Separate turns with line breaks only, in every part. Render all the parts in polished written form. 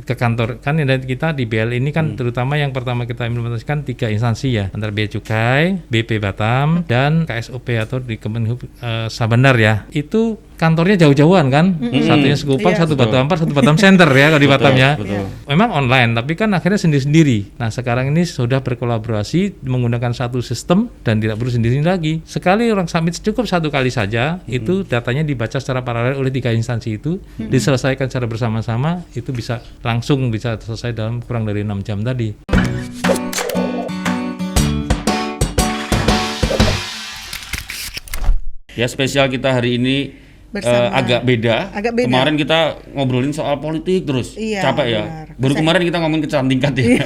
ke kantor kan kita di BLI ini kan terutama yang pertama kita implementasikan 3 instansi ya, antara Bea Cukai, BP Batam dan KSOP atau di Kemenhub Sabandar ya. Itu kantornya jauh-jauhan kan, satunya Sekupang, satu Batu Ampar, satu Batam Center ya kalau di Batam ya. Memang online, tapi kan akhirnya sendiri-sendiri. Nah sekarang ini sudah berkolaborasi menggunakan satu sistem dan tidak perlu sendiri lagi. Sekali orang submit cukup 1 kali saja, itu datanya dibaca secara paralel oleh 3 instansi itu, diselesaikan secara bersama-sama, itu bisa langsung bisa selesai dalam kurang dari 6 jam tadi.
Ya spesial kita hari ini agak beda. Kemarin kita ngobrolin soal politik terus, capek ya.
Benar.
Baru kemarin kita ngomongin kecantikan ya.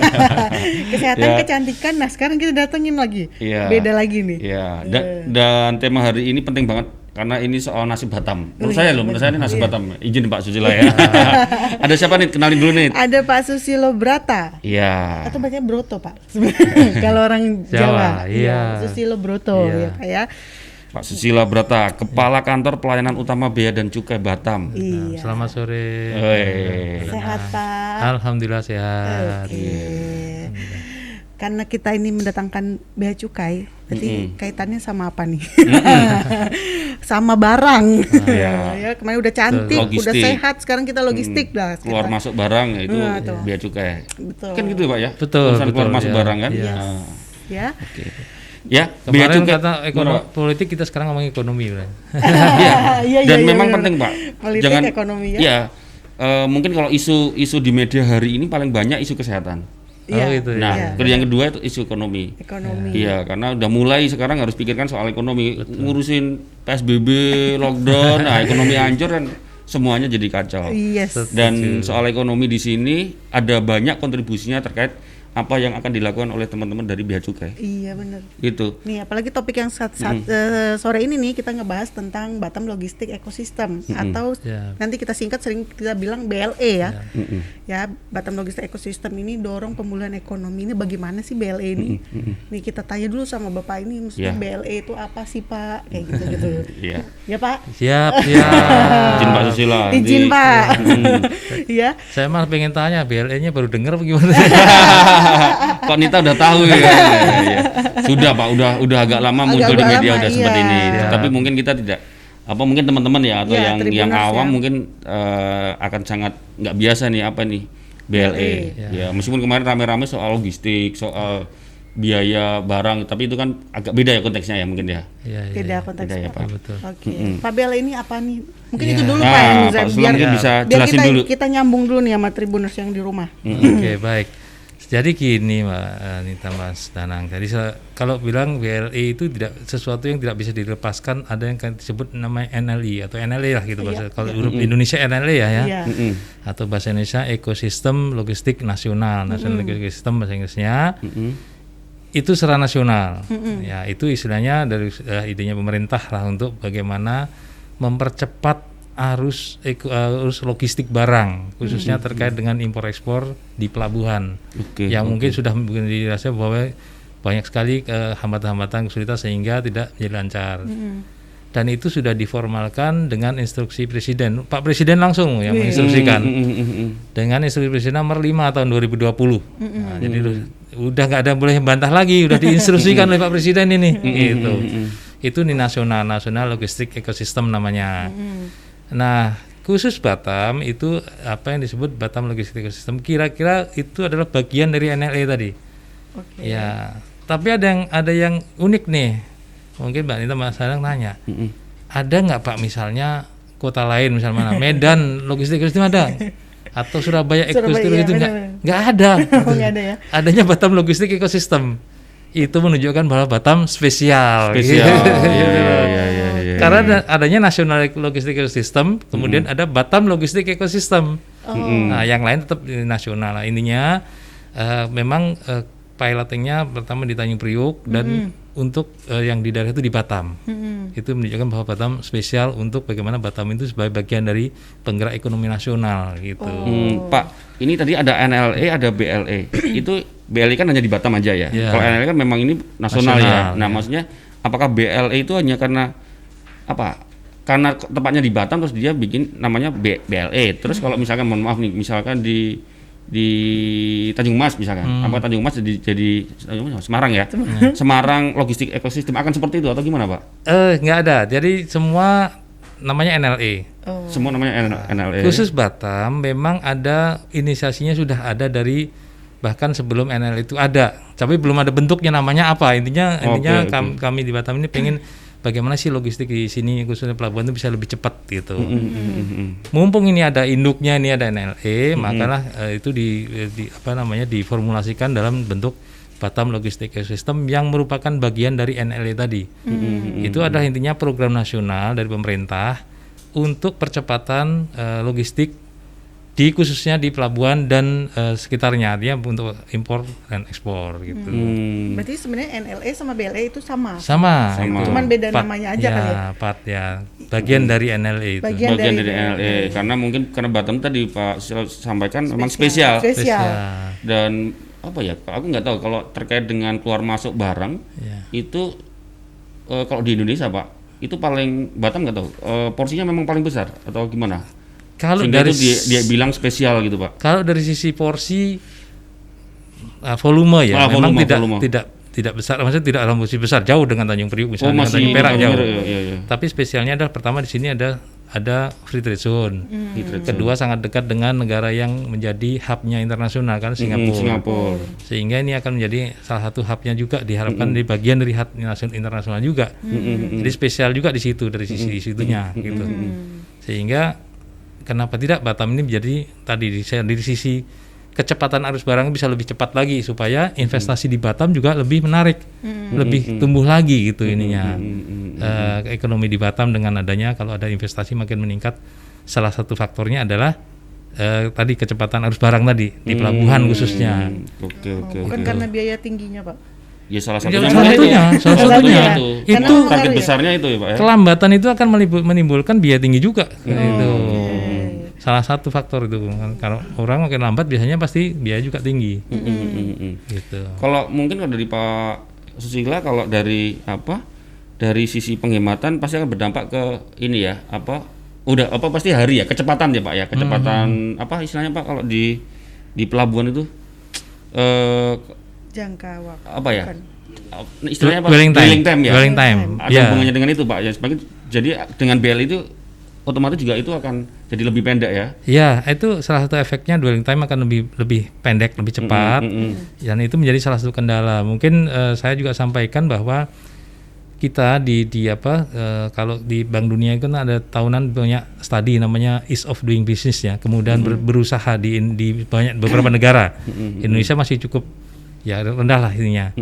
Kesehatan, kecantikan. Nah sekarang kita datengin lagi, beda lagi nih.
Iya. Dan tema hari ini penting banget karena ini soal nasib Batam. Menurut saya ini nasib Batam. Izin Pak Susilo ya. Ada siapa nih? Kenalin dulu nih.
Ada Pak Susilo Brata.
Iya.
Atau bacanya Broto Pak. Kalau orang Jawa.
Iya.
Susilo Broto ya Pak ya.
Pak Susilo Brata, Kepala Kantor Pelayanan Utama Bea dan Cukai Batam.
Iya.
Selamat sore.
Sehat Pak.
Alhamdulillah sehat.
Karena kita ini mendatangkan bea cukai, berarti kaitannya sama apa nih? Sama barang. Ya, kemarin udah cantik, udah sehat, sekarang kita logistik lah.
Keluar masuk barang itu bea cukai.
Betul.
Kan gitu Pak ya?
Betul.
Keluar masuk barang kan?
Ya.
Ya,
kemarin kata politik, kita sekarang ngomong ekonomi kan.
Dan memang penting Pak.
Politik, jangan ekonomi ya.
Iya. Mungkin kalau isu di media hari ini paling banyak isu kesehatan.
Gitu.
Nah, yang kedua itu isu ekonomi. Iya, karena udah mulai sekarang harus pikirkan soal ekonomi. Ngurusin PSBB, lockdown, ekonomi hancur kan semuanya jadi kacau. Dan soal ekonomi di sini ada banyak kontribusinya terkait apa yang akan dilakukan oleh teman-teman dari Bea Cukai.
Iya benar.
Gitu.
Nih apalagi topik yang sore ini nih kita ngebahas tentang Batam Logistik Ekosistem atau nanti kita singkat sering kita bilang BLE ya. Ya, Batam Logistik Ekosistem ini dorong pemulihan ekonomi. Ini bagaimana sih BLE ini? Nih kita tanya dulu sama Bapak ini, maksudnya BLE itu apa sih Pak? Kayak gitu. Ya Pak?
Siap.
Izin Pak Susilo.
Izin Pak. Ya.
Saya malah pengen tanya, BLE-nya baru dengar apa gimana?
Kok Nita udah tahu ya? Sudah Pak, udah agak lama muncul di media udah seperti ini. Tapi mungkin kita tidak mungkin teman-teman ya atau yang awam mungkin akan sangat nggak biasa nih apa nih BLE. Ya, meskipun kemarin rame-rame soal logistik, soal biaya barang, tapi itu kan agak beda ya konteksnya ya mungkin ya.
Beda konteksnya.
Beda ya, Pak.
Betul.
Oke. Pak BLE ini apa nih? Mungkin itu dulu Pak yang
biar bisa jelasin dulu.
Kita nyambung dulu nih sama Tribuners yang di rumah.
Oke, baik. Jadi gini Mbak Nita, Mas Danang. Jadi kalau bilang BLE itu tidak sesuatu yang tidak bisa dilepaskan, ada yang disebut namanya NLI atau NLE lah gitu bahasa. Kalau Indonesia NLE ya. Atau bahasa Indonesia Ekosistem Logistik Nasional, National Logistic System bahasa Inggrisnya. Itu secara nasional. Ya, itu istilahnya dari idenya pemerintah lah untuk bagaimana mempercepat arus logistik barang, khususnya terkait dengan impor ekspor di pelabuhan, yang mungkin sudah dirasa bahwa banyak sekali hambatan-hambatan kesulitan sehingga tidak menjadi lancar. Dan itu sudah diformalkan dengan instruksi Presiden, Pak Presiden langsung yang menginstruksikan dengan instruksi Presiden nomor 5 tahun 2020. Nah, jadi udah nggak ada boleh bantah lagi, udah diinstruksikan oleh Pak Presiden ini. Itu di nasional logistik ekosistem namanya. Nah, khusus Batam itu apa yang disebut Batam Logistik Ekosistem, kira-kira itu adalah bagian dari NLE tadi. Ya, tapi ada yang unik nih. Mungkin Mbak Nita, Mas Danang nanya, ada nggak Pak misalnya kota lain, misalnya mana? Medan Logistik Ekosistem ada? Atau Surabaya Ekosistem itu nggak ada?
Nggak ada ya? Adanya
Batam Logistik Ekosistem. Itu menunjukkan bahwa Batam spesial. Karena adanya National Logistic Ecosystem, kemudian ada Batam Logistic Ecosystem. Nah, yang lain tetap nasional. Nah, intinya memang pilotingnya pertama di Tanjung Priuk dan untuk yang di daerah itu di Batam. Itu menunjukkan bahwa Batam spesial untuk bagaimana Batam itu sebagai bagian dari penggerak ekonomi nasional gitu.
Pak, ini tadi ada NLE, ada BLE. Itu BLE kan hanya di Batam aja ya. Kalau NLE kan memang ini nasional ya. Nah, maksudnya apakah BLE itu hanya karena tempatnya di Batam terus dia bikin namanya BLE. Terus kalau misalkan mohon maaf nih, misalkan di Tanjung Mas misalkan, apa Tanjung Mas jadi Semarang ya, Semarang logistik ekosistem akan seperti itu atau gimana Pak?
Nggak ada, jadi semua namanya NLE.
Semua namanya NLE.
Khusus Batam memang ada inisiasinya sudah ada dari bahkan sebelum NLE itu ada, tapi belum ada bentuknya namanya apa. Intinya kami di Batam ini pengen bagaimana sih logistik di sini khususnya pelabuhan itu bisa lebih cepat gitu. Mumpung ini ada induknya, ini ada NLE, makalah itu diformulasikan dalam bentuk Batam Logistik Ekosistem yang merupakan bagian dari NLE tadi. Itu adalah intinya program nasional dari pemerintah untuk percepatan logistik khususnya di pelabuhan dan sekitarnya, artinya untuk impor dan ekspor gitu.
Berarti sebenarnya NLE sama BLE itu sama.
Cuman
beda namanya aja kali ya.
Bagian dari NLE itu.
Bagian dari
NLE karena Batam tadi Pak sampaikan memang spesial. Dan apa ya? Aku nggak tahu kalau terkait dengan keluar masuk barang itu kalau di Indonesia Pak itu paling Batam nggak tahu porsinya memang paling besar atau gimana?
Kalau
sehingga
dari
itu dia bilang spesial gitu Pak.
Kalau dari sisi porsi volume ya, memang tidak besar, maksudnya tidak dalam posisi besar, jauh dengan Tanjung Priuk misalnya, dengan Tanjung Perak jauh. Iya. Tapi spesialnya adalah pertama di sini ada free trade zone. Kedua sangat dekat dengan negara yang menjadi hubnya internasional kan, Singapura. Sehingga ini akan menjadi salah satu hubnya juga, diharapkan di bagian dari hub internasional juga. Jadi spesial juga di situ dari sisi situnya gitu. Sehingga kenapa tidak Batam ini menjadi tadi dari sisi kecepatan arus barang bisa lebih cepat lagi supaya investasi di Batam juga lebih menarik, lebih tumbuh lagi gitu ininya. Ekonomi di Batam dengan adanya kalau ada investasi makin meningkat. Salah satu faktornya adalah tadi kecepatan arus barang tadi di pelabuhan khususnya.
Bukan karena biaya tingginya Pak.
Ya salah satunya itu target besarnya itu ya Pak ya.
Kelambatan itu akan menimbulkan biaya tinggi juga itu. Salah satu faktor itu, kalau orang makin lambat biasanya pasti biaya juga tinggi. Gitu.
Kalau mungkin dari Pak Susila kalau dari sisi penghematan pasti akan berdampak ke ini ya pasti hari ya kecepatan ya Pak ya kecepatan apa istilahnya Pak kalau di pelabuhan itu
jangka waktu
apa ya istilahnya Pak
dwelling time.
Ada hubungannya dengan itu Pak ya jadi dengan BL itu otomatis juga itu akan jadi lebih pendek ya.
Ya, itu salah satu efeknya dwelling time akan lebih pendek, lebih cepat. Dan itu menjadi salah satu kendala. Mungkin saya juga sampaikan bahwa kita kalau di Bank Dunia itu kan ada tahunan banyak studi namanya ease of doing business ya. Kemudian berusaha di beberapa negara. Indonesia masih cukup rendah lah ininya.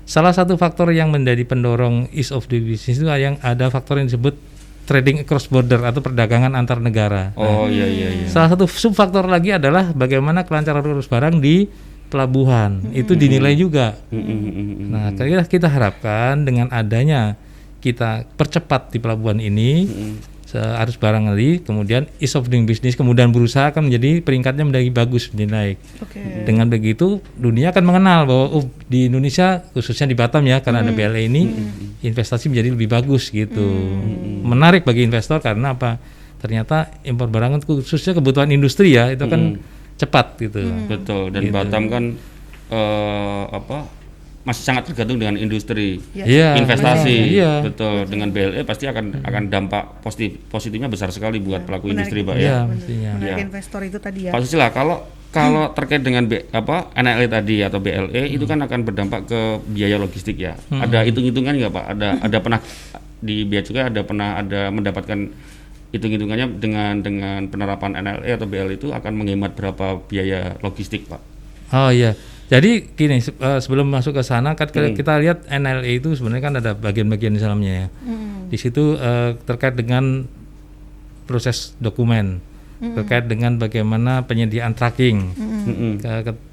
Salah satu faktor yang menjadi pendorong ease of doing business itu yang ada faktor yang disebut trading across border atau perdagangan antar negara.
Iya.
Salah satu subfaktor lagi adalah bagaimana kelancaran arus barang di pelabuhan. Itu dinilai juga. Nah, kita harapkan dengan adanya kita percepat di pelabuhan ini arus barang tadi, kemudian ease of doing business, kemudian berusaha akan menjadi peringkatnya menjadi bagus, menjadi naik. Dengan begitu dunia akan mengenal bahwa di Indonesia khususnya di Batam ya karena ada BLE ini investasi menjadi lebih bagus gitu. Menarik bagi investor karena apa? Ternyata impor barang khususnya kebutuhan industri ya itu kan cepat gitu.
Betul dan gitu. Batam kan masih sangat tergantung dengan industri investasi. Betul. Dengan BLE pasti akan dampak positifnya besar sekali buat pelaku industri Pak ya.
Menarik investor itu tadi ya.
Pak Susila, kalau terkait dengan NLE tadi atau BLE itu kan akan berdampak ke biaya logistik ya. Ada hitung-hitungan nggak Pak? Ada pernah di Bea Cukai ada mendapatkan hitung-hitungannya dengan penerapan NLE atau BLE itu akan menghemat berapa biaya logistik Pak?
Oh iya. Jadi gini, sebelum masuk ke sana kan kita lihat NLE itu sebenarnya kan ada bagian-bagian di dalamnya ya. Di situ terkait dengan proses dokumen, terkait dengan bagaimana penyediaan tracking,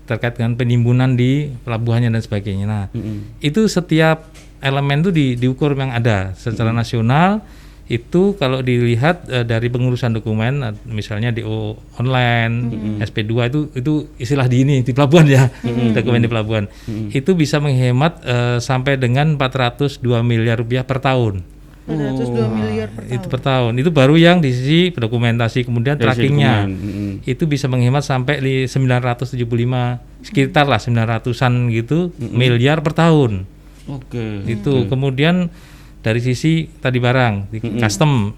terkait dengan penimbunan di pelabuhannya dan sebagainya. Nah, itu setiap elemen itu diukur yang ada secara nasional. Itu kalau dilihat dari pengurusan dokumen misalnya DO online, SP2 itu istilah di pelabuhan ya, dokumen di pelabuhan. Itu bisa menghemat sampai dengan 402 miliar rupiah per tahun.
2 miliar per tahun.
Itu per tahun. Itu baru yang di sisi dokumentasi, kemudian trackingnya. Itu bisa menghemat sampai 975 sekitar lah 900-an gitu miliar per tahun. Itu kemudian dari sisi tadi barang, custom,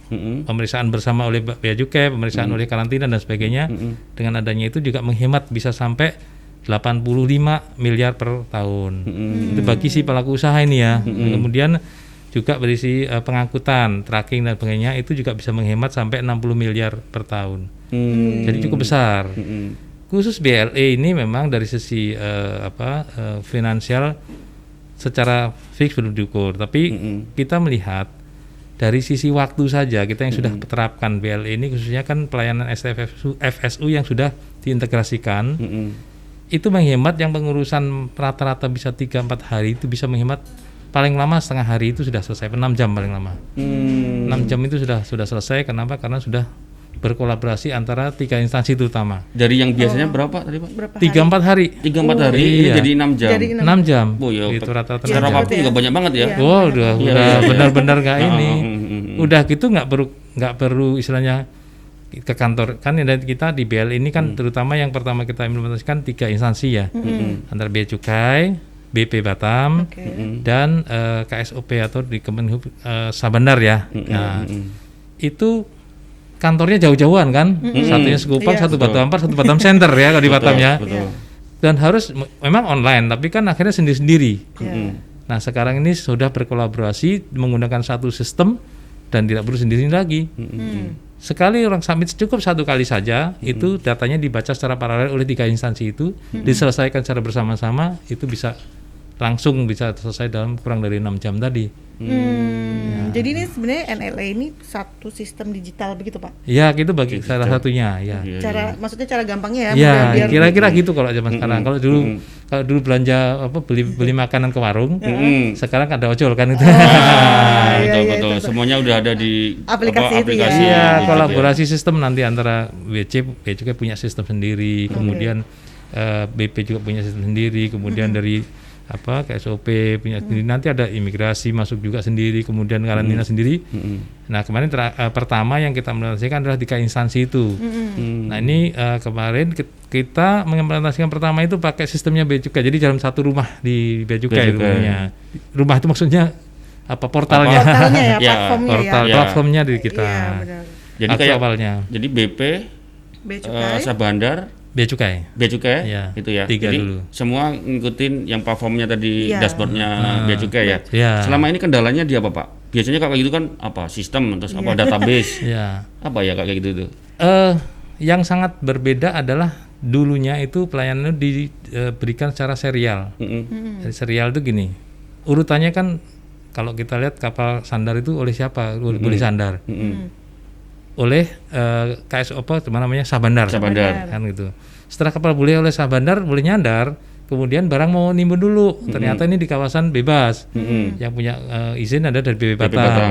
pemeriksaan bersama oleh bea cukai, pemeriksaan oleh karantina dan sebagainya. Dengan adanya itu juga menghemat bisa sampai 85 miliar per tahun. Itu bagi si pelaku usaha ini ya. Kemudian juga berisi pengangkutan, tracking dan sebagainya itu juga bisa menghemat sampai 60 miliar per tahun. Jadi cukup besar. Khusus BLE ini memang dari sisi finansial secara fix belum diukur, tapi kita melihat dari sisi waktu saja kita yang sudah terapkan BLE ini, khususnya kan pelayanan FSU yang sudah diintegrasikan, itu menghemat yang pengurusan rata-rata bisa 3-4 hari itu bisa menghemat paling lama setengah hari itu sudah selesai, 6 jam paling lama. 6 jam itu sudah selesai. Kenapa? Karena sudah berkolaborasi antara 3 instansi terutama.
Dari yang biasanya berapa tadi Pak?
3-4 hari.
3-4 hari
iya.
Jadi 6 jam.
Jadi
6 jam.
Itu
rata-rata.
Secara waktu juga banyak banget ya.
Wow, udah benar-benar nggak ini. Udah gitu nggak perlu istilahnya ke kantor. Kan kita di BL ini kan terutama yang pertama kita implementasikan 3 instansi ya. Antara Bea Cukai, BP Batam, dan KSOP atau di Kemenhub Sabandar ya. Nah, itu kantornya jauh-jauhan kan, satunya Sekupang, satu Batu Ampar, satu Batam Center ya kalau di Batam ya. Dan harus memang online, tapi kan akhirnya sendiri-sendiri. Nah sekarang ini sudah berkolaborasi menggunakan satu sistem dan tidak perlu sendiri lagi. Sekali orang submit cukup 1 kali saja, itu datanya dibaca secara paralel oleh 3 instansi itu, diselesaikan secara bersama-sama, itu bisa langsung bisa selesai dalam kurang dari 6 jam tadi.
Jadi ini sebenarnya NLA ini satu sistem digital begitu Pak?
Ya gitu bagi salah satunya ya.
Maksudnya cara gampangnya ya?
Ya kira-kira gitu kalau zaman sekarang. Kalau dulu belanja beli makanan ke warung, sekarang ada ojol kan itu.
Betul. Semuanya udah ada di
aplikasi itu
ya. Kolaborasi sistem nanti antara BC juga punya sistem sendiri, kemudian BP juga punya sistem sendiri, kemudian dari KSOP punya sendiri, nanti ada imigrasi masuk juga sendiri, kemudian karantina sendiri. Nah kemarin pertama yang kita implementasikan adalah 3 instansi itu. Nah ini kemarin kita mengimplementasikan pertama itu pakai sistemnya Bea Cukai, jadi dalam satu rumah di Bea Cukai rumahnya. Rumah itu maksudnya portalnya.
Portalnya ya, platformnya
platformnya di kita.
Jadi kayak
awalnya.
Jadi BP, Sabandar, Bea Cukai
ya,
itu ya.
3
jadi
dulu.
Semua ngikutin yang platformnya tadi, dashboardnya Bea Cukai ya. Selama ini kendalanya di apa Pak? Biasanya kayak gitu kan sistem, terus database. Apa ya kayak gitu tuh?
Yang sangat berbeda adalah dulunya itu pelayanannya diberikan secara serial. Jadi serial itu gini, urutannya kan kalau kita lihat kapal sandar itu oleh siapa? Boleh sandar. Oleh KSOP namanya Sabandar kan gitu. Setelah kapal oleh Sabandar boleh nyandar, kemudian barang mau nimbun dulu, ternyata ini di kawasan bebas. Yang punya izin ada dari BP Batam.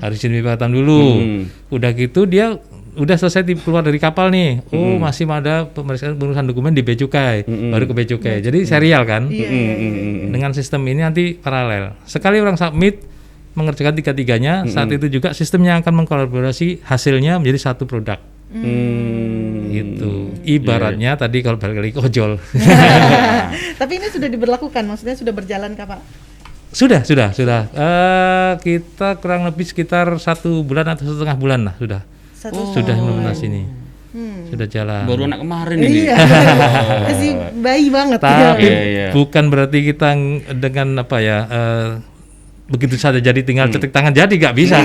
Harus izin BP Batam dulu. Udah gitu dia udah selesai keluar dari kapal nih. Masih ada pemeriksaan pengurusan dokumen di Bea Cukai, baru ke Bea Cukai. Jadi serial kan. Dengan sistem ini nanti paralel. Sekali orang submit mengerjakan 3-3-nya, saat itu juga sistemnya akan mengkolaborasi hasilnya menjadi satu produk. Gitu. Ibaratnya tadi kalau balik lagi ke ojol.
Tapi ini sudah diberlakukan, maksudnya sudah berjalan kah Pak?
Sudah. Kita kurang lebih sekitar 1 bulan atau 1,5 bulan lah sudah. Sudah implementasi ini. Sudah jalan.
Baru anak kemarin ini.
Masih bayi banget.
Tapi bukan berarti kita dengan begitu saja jadi tinggal cetek tangan jadi nggak bisa.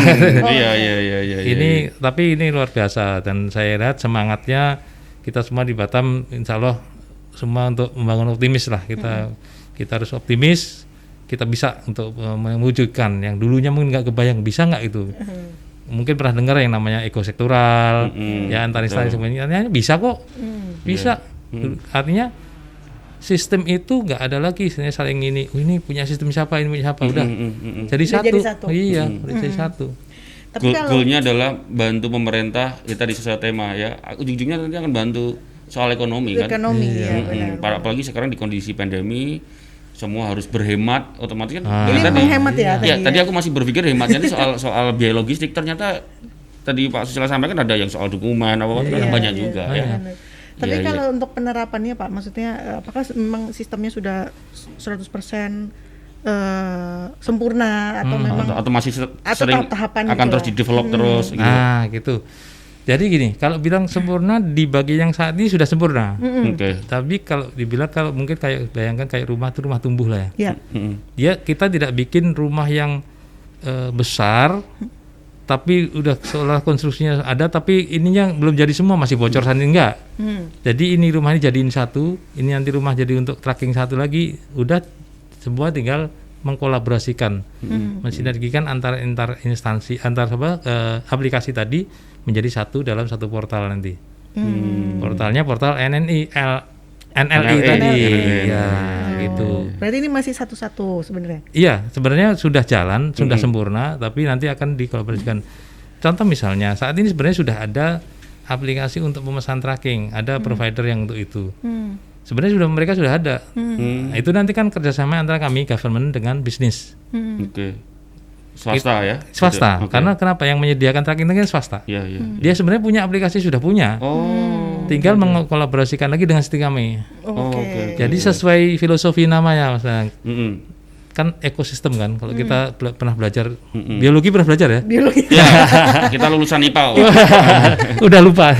Iya.
Ini tapi ini luar biasa dan saya lihat semangatnya kita semua di Batam, insya Allah semua untuk membangun optimis lah. Kita harus optimis, kita bisa untuk mewujudkan yang dulunya mungkin nggak kebayang bisa nggak itu. Mungkin pernah dengar yang namanya ekosektoral, ya antar instansi semuanya bisa kok, bisa. Artinya sistem itu nggak ada lagi saling ini punya sistem siapa, ini punya siapa, udah jadi satu. Iya, jadi satu.
Tapi goalnya adalah bantu pemerintah kita di sesuai tema ya. Ujung-ujungnya nanti akan bantu soal ekonomi kan.
Benar.
Apalagi sekarang di kondisi pandemi semua harus berhemat, otomatis kan
ini menghemat ya tadi.
Ya, tadi aku masih berpikir hematnya itu soal biaya logistik, ternyata tadi Pak Susilo sampaikan ada yang soal dokumen banyak juga ya.
Tapi kalau untuk penerapannya Pak, maksudnya apakah memang sistemnya sudah 100% sempurna atau memang
atau masih sering
tahapan
akan
gitu
terus di-develop terus gitu.
Nah, gitu. Jadi gini, kalau bilang sempurna di bagian yang saat ini sudah sempurna.
Oke.
Tapi kalau dibilang kalau mungkin kayak bayangkan kayak rumah itu rumah tumbuh lah ya.
Ya.
Kita tidak bikin rumah yang besar tapi udah seolah konstruksinya ada tapi ininya belum jadi semua, masih bocor sana enggak. Jadi ini rumah ini jadiin satu, ini nanti rumah jadi untuk tracking satu lagi, udah semua tinggal mengkolaborasikan, mensinergikan antar instansi, antar aplikasi tadi menjadi satu dalam satu portal nanti. Portalnya portal NLI tadi, ya gitu.
Berarti ini masih satu-satu sebenarnya?
Iya, sebenarnya sudah jalan, sudah sempurna, tapi nanti akan dikolaborasikan. Contoh misalnya, saat ini sebenarnya sudah ada aplikasi untuk pemesan tracking, ada provider yang untuk itu. Sebenarnya mereka sudah ada. Nah, itu nanti kan kerjasama antara kami government dengan bisnis.
Oke. Swasta ya?
Swasta. Okay. Karena kenapa yang menyediakan tracking itu kan swasta.
Iya.
Dia sebenarnya punya aplikasi, sudah punya. Tinggal mengkolaborasikan lagi dengan sistem kami.
Okay.
Jadi sesuai filosofi namanya, misalnya. Kan ekosistem kan. Kalau kita pernah belajar biologi, pernah belajar ya?
Biologi.
Ya, kita lulusan IPA.
Udah lupa.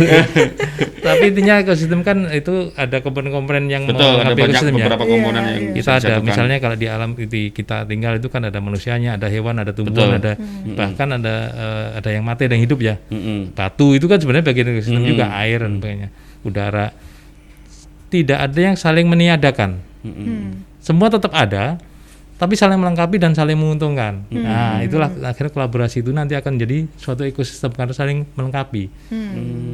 Tapi intinya ekosistem kan itu ada komponen-komponen yang
betul, ada banyak
ya.
beberapa komponen yang
kita ada misalnya kalau di alam itu kita tinggal itu kan ada manusianya, ada hewan, ada tumbuhan, ada bahkan ada yang mati, ada yang hidup ya. Batu itu kan sebenarnya bagian ekosistem juga, air dan sebagainya, udara. Tidak ada yang saling meniadakan. Semua tetap ada, tapi saling melengkapi dan saling menguntungkan. Nah, itulah akhirnya kolaborasi itu nanti akan jadi suatu ekosistem karena saling melengkapi.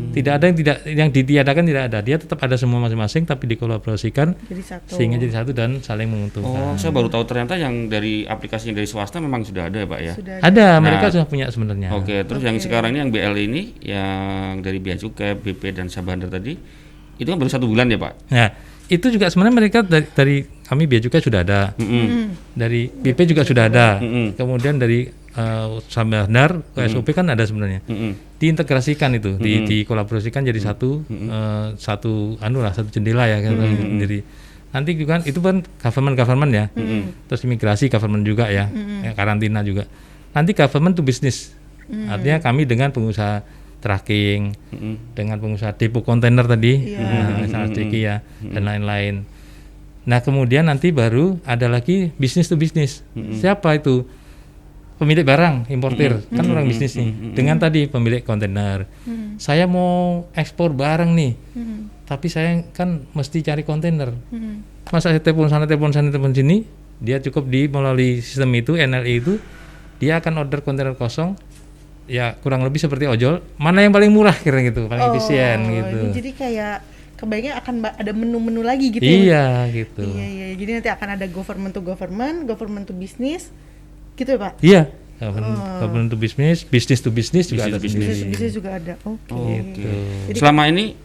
Tidak ada yang ditiadakan, tidak ada. Dia tetap ada semua masing-masing tapi dikolaborasikan
jadi satu.
Sehingga jadi satu dan saling menguntungkan.
Saya baru tahu ternyata yang dari aplikasi yang dari swasta memang sudah ada ya Pak ya.
Ada, mereka sudah punya sebenarnya.
Terus yang sekarang ini yang BL ini yang dari Bea Cukai, BP dan Sabander tadi itu kan baru 1 bulan ya Pak.
Nah, itu juga sebenarnya mereka dari kami Bea Cukai sudah ada, dari BP juga sudah ada, kemudian dari Sabander SOP kan ada sebenarnya, diintegrasikan itu, dikolaborasikan jadi satu jendela ya sendiri. Nanti juga itu kan government ya, terus imigrasi government juga ya, karantina juga. Nanti government to business, artinya kami dengan pengusaha tracking, dengan pengusaha depo kontainer tadi, misalnya Ceki ya, dan lain-lain. Nah kemudian nanti baru ada lagi bisnis to bisnis. Siapa itu? Pemilik barang, importir, kan orang bisnis nih. Dengan tadi pemilik kontainer. Saya mau ekspor barang nih, tapi saya kan mesti cari kontainer. Masa saya telepon sana, telepon sini, dia cukup melalui sistem itu, NLI itu, dia akan order kontainer kosong. Ya kurang lebih seperti ojol, mana yang paling murah kira gitu, paling efisien gitu.
Jadi kayak kebayangnya akan ada menu-menu lagi gitu.
Iya gitu.
Iya. Jadi nanti akan ada government to business, gitu ya Pak?
Iya. Government to business, business to business juga ada.
Business juga ada. Oke.
Gitu. Selama ini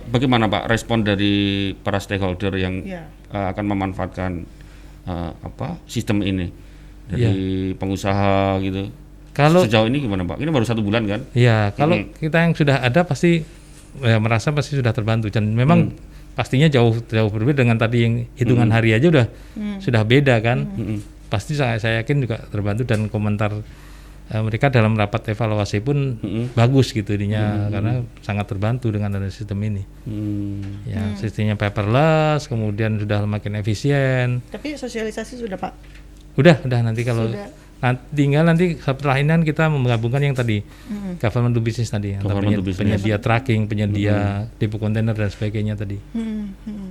bagaimana Pak respon dari para stakeholder yang akan memanfaatkan sistem ini dari pengusaha gitu? Kalau sejauh ini gimana Pak? Ini baru 1 bulan kan?
Iya, kalau kita yang sudah ada pasti merasa pasti sudah terbantu, dan memang pastinya jauh berbeda dengan tadi yang hitungan hari aja sudah beda kan. Pasti saya yakin juga terbantu, dan komentar mereka dalam rapat evaluasi pun bagus gitu ininya, karena sangat terbantu dengan adanya sistem ini. Ya, sistemnya paperless, kemudian sudah makin efisien.
Tapi sosialisasi sudah Pak?
Udah nanti kalau tinggal nanti setelah ini kita menggabungkan yang tadi government to business tadi, penyedia tracking, penyedia depo kontainer dan sebagainya tadi.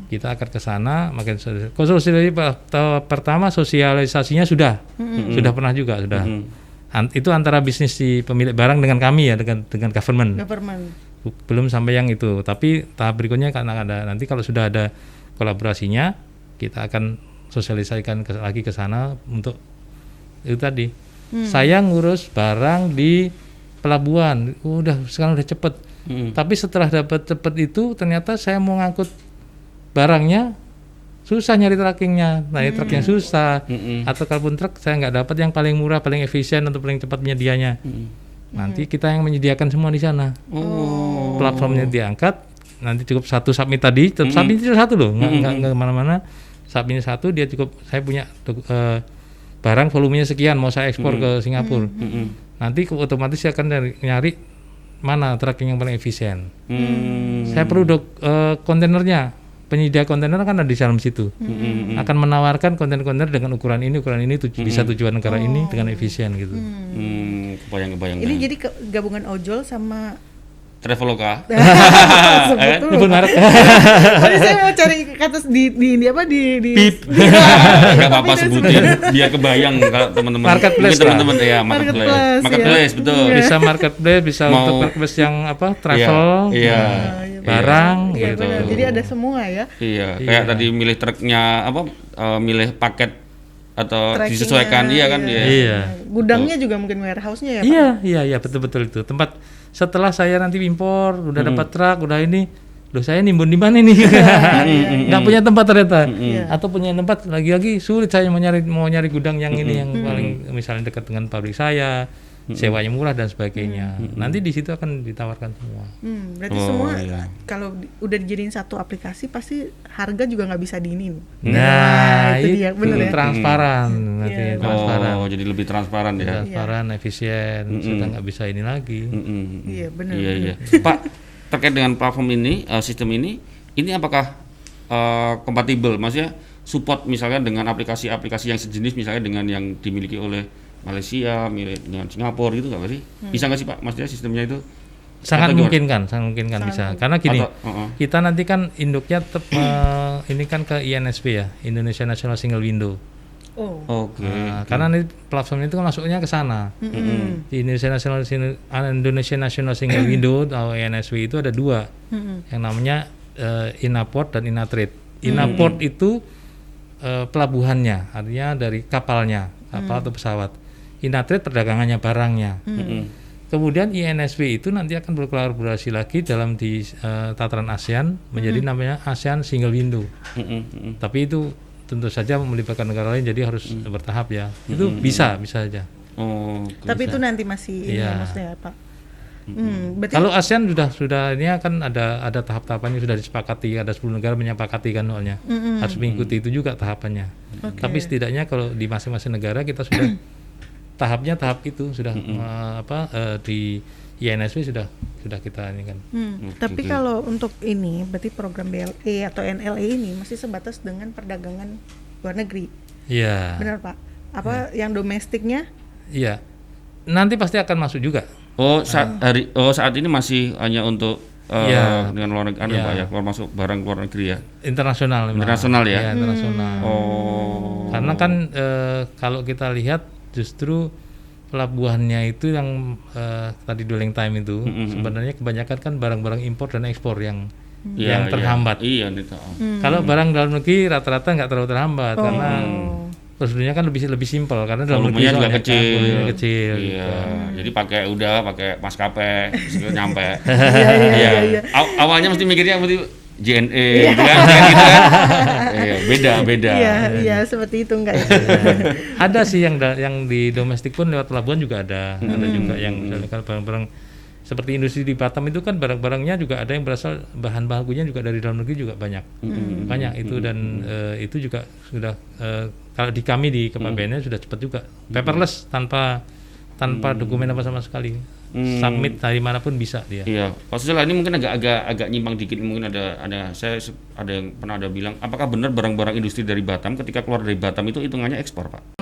Kita akan ke sana, makin konsolidasi pertama sosialisasinya sudah pernah juga sudah. Itu antara bisnis si pemilik barang dengan kami ya, dengan government. Belum sampai yang itu, tapi tahap berikutnya karena ada nanti kalau sudah ada kolaborasinya, kita akan sosialisasikan lagi ke sana untuk itu tadi. Saya ngurus barang di pelabuhan, sekarang udah cepet. Tapi setelah dapat cepet itu ternyata saya mau ngangkut barangnya susah nyari trackingnya, truknya susah, atau kalaupun truk saya nggak dapat yang paling murah, paling efisien atau paling cepat penyedianya. Nanti kita yang menyediakan semua di sana. Platformnya diangkat, nanti cukup satu submit tadi, submit itu satu loh, nggak kemana-mana. Submit satu, dia cukup, saya punya barang volumenya sekian, mau saya ekspor ke Singapura. Nanti otomatis saya akan nyari mana tracking yang paling efisien. Saya perlu kontainernya. Penyedia kontainer kan ada di dalam situ, akan menawarkan kontainer dengan ukuran ini bisa tujuan negara ini dengan efisien gitu.
Kebayang.
Ini jadi gabungan ojol sama
Traveloka.
Sebetulnya. Merek. Tadi saya mau cari kata di
Pip. Enggak apa-apa sebutin biar kebayang kalau teman-teman.
Marketplace
ya, marketplace betul.
Bisa marketplace, bisa untuk marketplace yang travel. Barang gitu.
Jadi ada semua ya.
Iya, kayak tadi milih truknya milih paket atau disesuaikan kan.
Iya.
Gudangnya juga mungkin warehouse-nya ya, Pak.
Iya, betul itu. Tempat setelah saya nanti impor, udah dapat truk, udah ini, loh saya nimbun di mana nih? Nggak punya tempat ternyata. Atau punya tempat lagi-lagi sulit saya mau nyari gudang yang ini yang paling misalnya dekat dengan pabrik saya. Sewanya murah dan sebagainya. Nanti di situ akan ditawarkan semua.
Berarti semua kalau udah dijadiin satu aplikasi pasti harga juga nggak bisa diinin.
Nah, itu dia,
bener ya?
Transparan. Nanti transparan.
Jadi lebih transparan ya.
Transparan, efisien. Sudah nggak bisa ini lagi.
Iya benar.
Iya. Pak, terkait dengan platform ini, sistem ini apakah kompatibel? Maksudnya support misalnya dengan aplikasi-aplikasi yang sejenis misalnya dengan yang dimiliki oleh Malaysia, dengan Singapura gitu nggak sih? Bisa nggak sih Pak? Maksudnya sistemnya itu
sangat memungkinkan bisa. Karena gini, kita nanti kan induknya ini kan ke INSP ya, Indonesia National Single Window.
Oke.
Karena ini platform itu kan masuknya ke sana. Di Indonesia National Single Window atau INSP itu ada dua, yang namanya Inaport dan Inatrade. Inaport itu pelabuhannya, artinya dari kapal atau pesawat. Inatrade perdagangannya barangnya. Kemudian INSP itu nanti akan berkolaborasi lagi dalam di tataran ASEAN menjadi namanya ASEAN Single Window. Tapi itu tentu saja melibatkan negara lain, jadi harus bertahap ya. Itu bisa aja.
Tapi itu nanti masih maksudnya Pak.
Kalau ASEAN sudah ini akan ada tahap-tahapannya sudah disepakati, ada 10 negara menyepakati kan soalnya. Harus mengikuti itu juga tahapannya. Tapi setidaknya kalau di masing-masing negara kita sudah tahap itu sudah di INSP sudah kita ini kan.
Tapi kalau untuk ini berarti program BLE atau NLE ini masih sebatas dengan perdagangan luar negeri. Iya. Benar Pak. Yang domestiknya?
Iya. Nanti pasti akan masuk juga.
Saat ini masih hanya untuk dengan luar negeri Pak ya, keluar masuk barang luar negeri ya. Internasional ya.
Iya, internasional. Karena kan kalau kita lihat justru pelabuhannya itu yang tadi dwelling time itu sebenarnya kebanyakan kan barang-barang impor dan ekspor yang terhambat.
Iya.
Kalau barang dalam negeri rata-rata nggak terlalu terhambat karena prosedurnya kan lebih simpel karena dalam negeri
juga kecil.
Iya.
Jadi pakai maskapai nyampe. Iya. Awalnya mesti mikirnya JNE gitu kan. Beda.
Iya, seperti itu enggak ya.
Ada sih yang di domestik pun lewat pelabuhan juga ada juga yang misalnya barang-barang seperti industri di Batam itu kan barang-barangnya juga ada yang berasal bahan bakunya juga dari dalam negeri juga banyak itu dan itu juga sudah kalau di kami di KPBN sudah cepat juga paperless tanpa dokumen apa sama sekali. Submit dari manapun bisa dia.
Iya, Pak Susilo ini mungkin agak nyimpang dikit, mungkin ada yang pernah ada bilang, apakah benar barang-barang industri dari Batam ketika keluar dari Batam itu hitungannya ekspor, Pak?